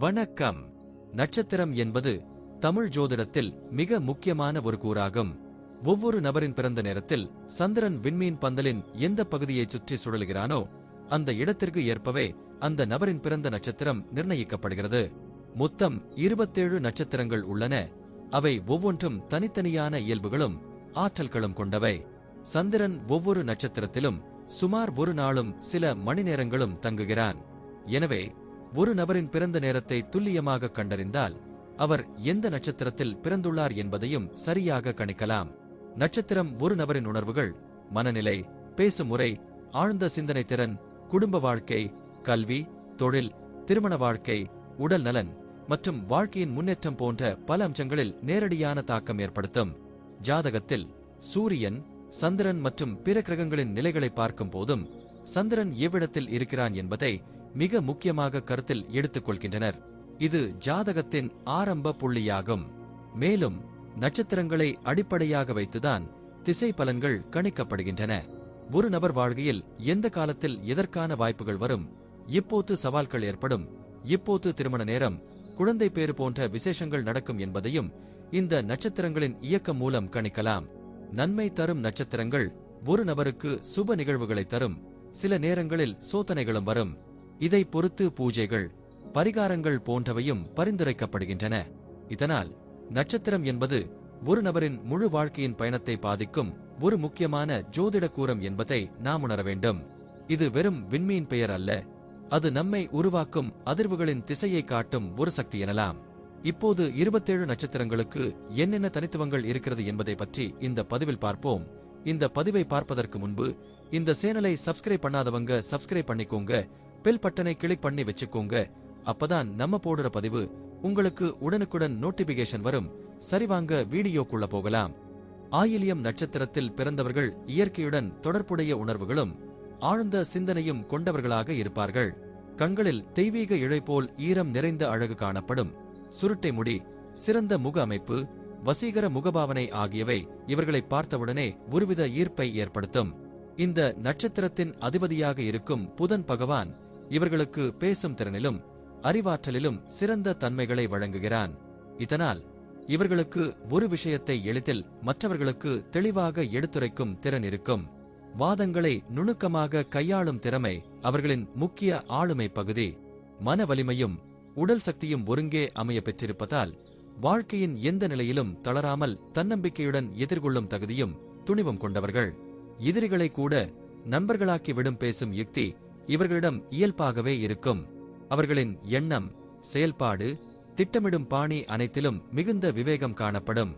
வணக்கம். நட்சத்திரம் என்பது தமிழ் ஜோதிடத்தில் மிக முக்கியமான ஒரு கூறாகும். ஒவ்வொரு நபரின் பிறந்த நேரத்தில் சந்திரன் விண்மீன் பந்தலின் எந்த பகுதியை சுற்றி சுழலுகிறானோ அந்த இடத்திற்கு ஏற்பவே அந்த நபரின் பிறந்த நட்சத்திரம் நிர்ணயிக்கப்படுகிறது. மொத்தம் 27 நட்சத்திரங்கள் உள்ளன. அவை ஒவ்வொன்றும் தனித்தனியான இயல்புகளும் ஆற்றல்களும் கொண்டவை. சந்திரன் ஒவ்வொரு நட்சத்திரத்திலும் சுமார் ஒரு நாளும் சில மணி நேரங்களும் தங்குகிறான். எனவே ஒரு நபரின் பிறந்த நேரத்தை துல்லியமாக கண்டறிந்தால் அவர் எந்த நட்சத்திரத்தில் பிறந்துள்ளார் என்பதையும் சரியாக கணிக்கலாம். நட்சத்திரம் ஒரு நபரின் உணர்வுகள், மனநிலை, பேசும் முறை, ஆழ்ந்த சிந்தனை திறன், குடும்ப வாழ்க்கை, கல்வி, தொழில், திருமண வாழ்க்கை, உடல் நலன் மற்றும் வாழ்க்கையின் முன்னேற்றம் போன்ற பல அம்சங்களில் நேரடியான தாக்கம் ஏற்படுத்தும். ஜாதகத்தில் சூரியன், சந்திரன் மற்றும் பிற கிரகங்களின் நிலைகளை பார்க்கும் போதும் சந்திரன் எவ்விடத்தில் இருக்கிறான் என்பதை மிக முக்கியமாக கருத்தில் எடுத்துக் கொள்கின்றனர். இது ஜாதகத்தின் ஆரம்ப புள்ளியாகும். மேலும் நட்சத்திரங்களை அடிப்படையாக வைத்துதான் திசை பலன்கள் கணிக்கப்படுகின்றன. ஒரு நபர் வாழ்க்கையில் எந்த காலத்தில் எதற்கான வாய்ப்புகள் வரும், எப்போது சவால்கள் ஏற்படும், எப்போது திருமண நேரம், குழந்தை பேறு போன்ற விசேஷங்கள் நடக்கும் என்பதையும் இந்த நட்சத்திரங்களின் இயக்கம் மூலம் கணிக்கலாம். நன்மை தரும் நட்சத்திரங்கள் ஒரு நபருக்கு சுப நிகழ்வுகளை தரும். சில நேரங்களில் சோதனைகளும் வரும். இதை பொறுத்து பூஜைகள், பரிகாரங்கள் போன்றவையும் பரிந்துரைக்கப்படுகின்றன. இதனால் நட்சத்திரம் என்பது ஒரு நபரின் முழு வாழ்க்கையின் பயணத்தை பாதிக்கும் ஒரு முக்கியமான ஜோதிட கூறம் என்பதை நாம் உணர வேண்டும். இது வெறும் விண்மீன் பெயர் அல்ல, அது நம்மை உருவாக்கும் அதிர்வுகளின் திசையை காட்டும் ஒரு சக்தி எனலாம். இப்போது 27 நட்சத்திரங்களுக்கு என்னென்ன தனித்துவங்கள் இருக்கிறது என்பதை பற்றி இந்த பதிவில் பார்ப்போம். இந்த பதிவை பார்ப்பதற்கு முன்பு இந்த சேனலை சப்ஸ்கிரைப் பண்ணாதவங்க சப்ஸ்கிரைப் பண்ணிக்கோங்க, பெல் பட்டனை கிளிக் பண்ணி வச்சுக்கோங்க. அப்பதான் நம்ம போடுற பதிவு உங்களுக்கு உடனுக்குடன் நோட்டிபிகேஷன் வரும். சரிவாங்க வீடியோக்குள்ள போகலாம். ஆயில்யம் நட்சத்திரத்தில் பிறந்தவர்கள் இயற்கையுடன் தொடர்புடைய உணர்வுகளும் ஆழ்ந்த சிந்தனையும் கொண்டவர்களாக இருப்பார்கள். கண்களில் தெய்வீக இழை போல் ஈரம் நிறைந்த அழகு காணப்படும். சுருட்டை முடி, சிறந்த முக அமைப்பு, வசீகர முகபாவனை ஆகியவை இவர்களை பார்த்தவுடனே ஒருவித ஈர்ப்பை ஏற்படுத்தும். இந்த நட்சத்திரத்தின் அதிபதியாக இருக்கும் புதன் பகவான் இவர்களுக்கு பேசும் திறனிலும் அறிவாற்றலிலும் சிறந்த தன்மைகளை வழங்குகிறான். இதனால் இவர்களுக்கு ஒரு விஷயத்தை எளிதில் மற்றவர்களுக்கு தெளிவாக எடுத்துரைக்கும் திறன் இருக்கும். வாதங்களை நுணுக்கமாக கையாளும் திறமை அவர்களின் முக்கிய ஆளுமை பகுதி. மன வலிமையும் உடல் சக்தியும் ஒருங்கே அமைய பெற்றிருப்பதால் வாழ்க்கையின் எந்த நிலையிலும் தளராமல் தன்னம்பிக்கையுடன் எதிர்கொள்ளும் தகுதியும் துணிவும் கொண்டவர்கள். எதிரிகளை கூட நண்பர்களாக்கி விடும் பேசும் யுக்தி இவர்களிடம் இயல்பாகவே இருக்கும். அவர்களின் எண்ணம், செயல்பாடு, திட்டமிடும் பாணி அனைத்திலும் மிகுந்த விவேகம் காணப்படும்.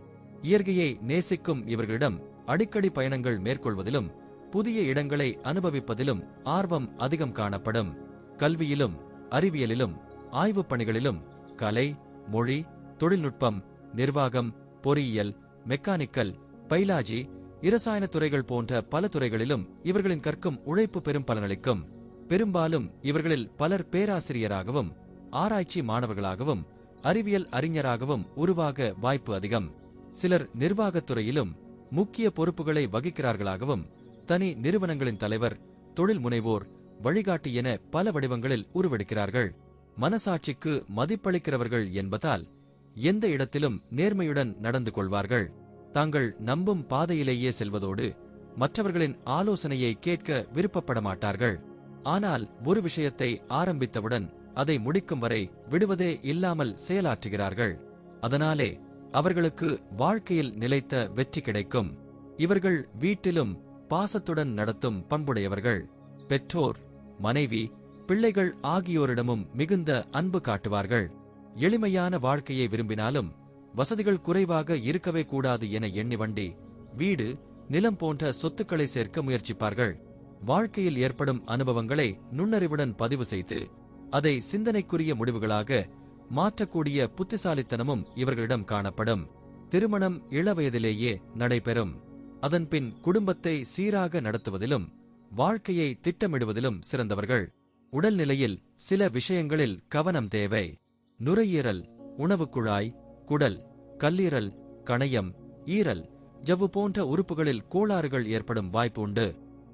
இயற்கையை நேசிக்கும் இவர்களிடம் அடிக்கடி பயணங்கள் மேற்கொள்வதிலும் புதிய இடங்களை அனுபவிப்பதிலும் ஆர்வம் அதிகம் காணப்படும். கல்வியிலும் அறிவியலிலும் ஆய்வுப் பணிகளிலும் கலை, மொழி, தொழில்நுட்பம், நிர்வாகம், பொறியியல், மெக்கானிக்கல், பைலாஜி, இரசாயன துறைகள் போன்ற பல துறைகளிலும் இவர்களின் கற்கும் உழைப்பு பெரும் பலனளிக்கும். பெரும்பாலும் இவர்களில் பலர் பேராசிரியராகவும் ஆராய்ச்சி மாணவர்களாகவும் அறிவியல் அறிஞராகவும் உருவாக வாய்ப்பு அதிகம். சிலர் நிர்வாகத்துறையிலும் முக்கிய பொறுப்புகளை வகிக்கிறார்களாகவும் தனி நிறுவனங்களின் தலைவர், தொழில் முனைவோர், வழிகாட்டி என பல வடிவங்களில் உருவெடுக்கிறார்கள். மனசாட்சிக்கு மதிப்பளிக்கிறவர்கள் என்பதால் எந்த இடத்திலும் நேர்மையுடன் நடந்து கொள்வார்கள். தாங்கள் நம்பும் பாதையிலேயே செல்வதோடு மற்றவர்களின் ஆலோசனையை கேட்க விருப்பப்பட மாட்டார்கள். ஆனால் ஒரு விஷயத்தை ஆரம்பித்தவுடன் அதை முடிக்கும் வரை விடுவதே இல்லாமல் செயலாற்றுகிறார்கள். அதனாலே அவர்களுக்கு வாழ்க்கையில் நிலைத்த வெற்றி கிடைக்கும். இவர்கள் வீட்டிலும் பாசத்துடன் நடத்தும் பண்புடையவர்கள். பெற்றோர், மனைவி, பிள்ளைகள் ஆகியோரிடமும் மிகுந்த அன்பு காட்டுவார்கள். எளிமையான வாழ்க்கையை விரும்பினாலும் வசதிகள் குறைவாக இருக்கவே கூடாது என எண்ணி வண்டி, வீடு, நிலம் போன்ற சொத்துக்களை சேர்க்க முயற்சிப்பார்கள். வாழ்க்கையில் ஏற்படும் அனுபவங்களை நுண்ணறிவுடன் பதிவு செய்து அதை சிந்தனைக்குரிய முடிவுகளாக மாற்றக்கூடிய புத்திசாலித்தனமும் இவர்களிடம் காணப்படும். திருமணம் இளவயதிலேயே நடைபெறும். அதன்பின் குடும்பத்தை சீராக நடத்துவதிலும் வாழ்க்கையை திட்டமிடுவதிலும் சிறந்தவர்கள். உடல்நிலையில் சில விஷயங்களில் கவனம் தேவை. நுரையீரல், உணவுக்குழாய், குடல், கல்லீரல், கணையம், ஈரல், ஜவ்வு போன்ற உறுப்புகளில் கோளாறுகள் ஏற்படும் வாய்ப்பு உண்டு.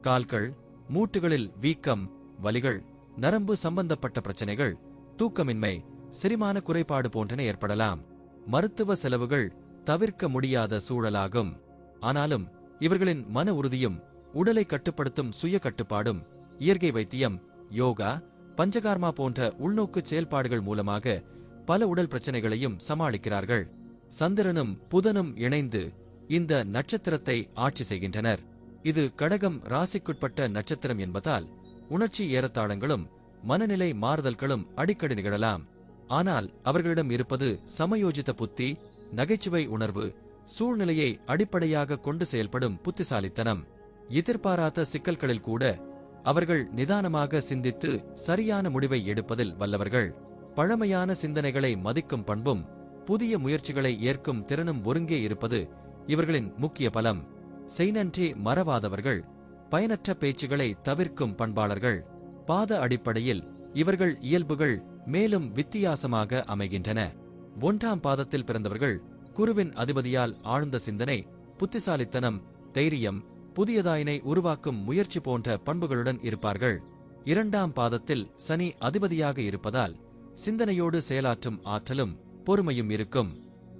கால்கள், மூட்டுகளில் வீக்கம், வலிகள், நரம்பு சம்பந்தப்பட்ட பிரச்சனைகள், தூக்கமின்மை, செரிமான குறைபாடு போன்றன ஏற்படலாம். மருத்துவ செலவுகள் தவிர்க்க முடியாத சூழலாகும். ஆனாலும் இவர்களின் மன உறுதியும் உடலை கட்டுப்படுத்தும் சுய கட்டுப்பாடும் இயற்கை வைத்தியம், யோகா, பஞ்சகார்மா போன்ற உள்நோக்கு செயல்பாடுகள் மூலமாக பல உடல் பிரச்சனைகளையும் சமாளிக்கிறார்கள். சந்திரனும் புதனும் இணைந்து இந்த நட்சத்திரத்தை ஆட்சி செய்கின்றனர். இது கடகம் ராசிக்குட்பட்ட நட்சத்திரம் என்பதால் உணர்ச்சி ஏறத்தாழங்களும் மனநிலை மாறுதல்களும் அடிக்கடி நிகழலாம். ஆனால் அவர்களிடம் இருப்பது சமயோஜித புத்தி, நகைச்சுவை உணர்வு, சூழ்நிலையை அடிப்படையாக கொண்டு செயல்படும் புத்திசாலித்தனம். எதிர்பாராத சிக்கல்களில் கூட அவர்கள் நிதானமாக சிந்தித்து சரியான முடிவை எடுப்பதில் வல்லவர்கள். பழமையான சிந்தனைகளை மதிக்கும் பண்பும் புதிய முயற்சிகளை ஏற்கும் திறனும் ஒருங்கே இருப்பது இவர்களின் முக்கிய பலம். செய்நன்றி மறவாதவர்கள், பயனற்ற பேச்சுகளை தவிர்க்கும் பண்பாளர்கள். பாத அடிப்படையில் இவர்கள் இயல்புகள் மேலும் வித்தியாசமாக அமைகின்றன. 1ஆம் பாதத்தில் பிறந்தவர்கள் குருவின் அதிபதியால் ஆழ்ந்த சிந்தனை, புத்திசாலித்தனம், தைரியம், புதியதாயினை உருவாக்கும் முயற்சி போன்ற பண்புகளுடன் இருப்பார்கள். 2ஆம் பாதத்தில் சனி அதிபதியாக இருப்பதால் சிந்தனையோடு செயலாற்றும் ஆற்றலும் பொறுமையும் இருக்கும்.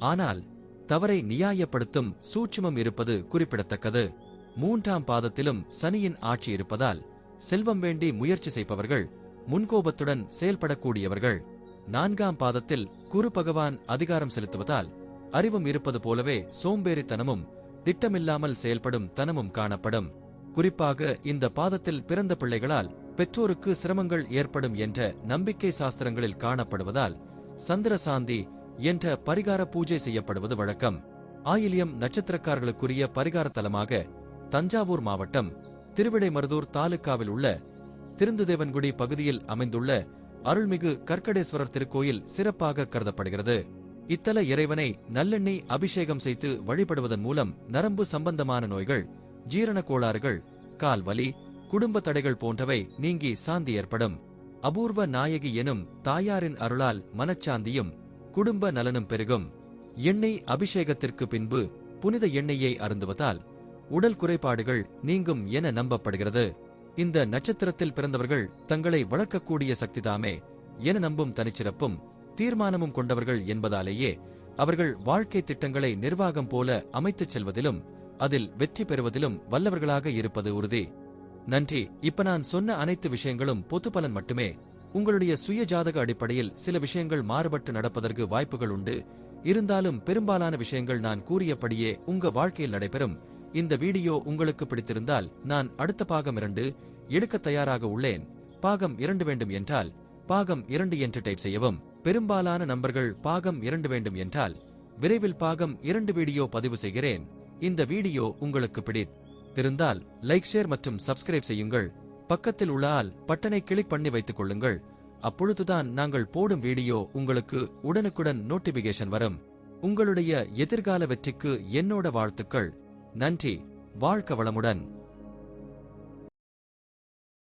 ஆனால் தவறை நியாயப்படுத்தும் சூட்சுமம் இருப்பது குறிப்பிடத்தக்கது. 3ஆம் பாதத்திலும் சனியின் ஆட்சி இருப்பதால் செல்வம் வேண்டி முயற்சி செய்பவர்கள், முன்கோபத்துடன் செயல்படக்கூடியவர்கள். 4ஆம் பாதத்தில் குரு பகவான் அதிகாரம் செலுத்துவதால் அறிவும் இருப்பது போலவே சோம்பேறித்தனமும் திட்டமில்லாமல் செயல்படும் தனமும் காணப்படும். குறிப்பாக இந்த பாதத்தில் பிறந்த பிள்ளைகளால் பெற்றோருக்கு சிரமங்கள் ஏற்படும் என்ற நம்பிக்கை சாஸ்திரங்களில் காணப்படுவதால் சந்திர சாந்தி என்ற பரிகார பூஜை செய்யப்படுவது வழக்கம். ஆயில்யம் நட்சத்திரக்காரர்களுக்குரிய பரிகார தலமாக தஞ்சாவூர் மாவட்டம் திருவிடைமருதூர் தாலுக்காவில் உள்ள திருந்துதேவன்குடி பகுதியில் அமைந்துள்ள அருள்மிகு கற்கடேஸ்வரர் திருக்கோயில் சிறப்பாக கருதப்படுகிறது. இத்தல இறைவனை நல்லெண்ணெய் அபிஷேகம் செய்து வழிபடுவதன் மூலம் நரம்பு சம்பந்தமான நோய்கள், ஜீரண கோளாறுகள், கால்வலி, குடும்ப தடைகள் போன்றவை நீங்கி சாந்தி ஏற்படும். அபூர்வ நாயகி எனும் தாயாரின் அருளால் மனச்சாந்தியும் குடும்ப நலனும் பெருகும். எண்ணெய் அபிஷேகத்திற்கு பின்பு புனித எண்ணெயை அருந்துவதால் உடல் குறைபாடுகள் நீங்கும் என நம்பப்படுகிறது. இந்த நட்சத்திரத்தில் பிறந்தவர்கள் தங்களை வளர்க்கக்கூடிய சக்திதாமே என நம்பும் தனிச்சிறப்பும் தீர்மானமும் கொண்டவர்கள் என்பதாலேயே அவர்கள் வாழ்க்கை திட்டங்களை நிர்வாகம் போல அமைத்துச் செல்வதிலும் அதில் வெற்றி பெறுவதிலும் வல்லவர்களாக இருப்பது உறுதி. நன்றி. இப்ப நான் சொன்ன அனைத்து விஷயங்களும் பொது பலன் மட்டுமே. உங்களுடைய சுய ஜாதக அடிப்படையில் சில விஷயங்கள் மாறுபட்டு நடப்பதற்கு வாய்ப்புகள் உண்டு. இருந்தாலும் பெரும்பாலான விஷயங்கள் நான் கூறியபடியே உங்க வாழ்க்கையில் நடைபெறும். இந்த வீடியோ உங்களுக்கு பிடித்திருந்தால் நான் அடுத்த பாகம் 2 எடுக்க தயாராக உள்ளேன். பாகம் 2 வேண்டும் என்றால் பாகம் 2 என்று டைப் செய்யவும். பெரும்பாலான நண்பர்கள் பாகம் 2 வேண்டும் என்றால் விரைவில் பாகம் 2 வீடியோ பதிவு செய்கிறேன். இந்த வீடியோ உங்களுக்கு பிடித்திருந்தால் லைக், ஷேர் மற்றும் சப்ஸ்கிரைப் செய்யுங்கள். பக்கத்தில் உள்ள ஆல் பட்டனை கிளிக் பண்ணி வைத்துக் கொள்ளுங்கள். அப்பொழுதுதான் நாங்கள் போடும் வீடியோ உங்களுக்கு உடனுக்குடன் நோட்டிபிகேஷன் வரும். உங்களுடைய எதிர்கால வெற்றிக்கு என்னோட வாழ்த்துக்கள். நன்றி. வாழ்க வளமுடன்.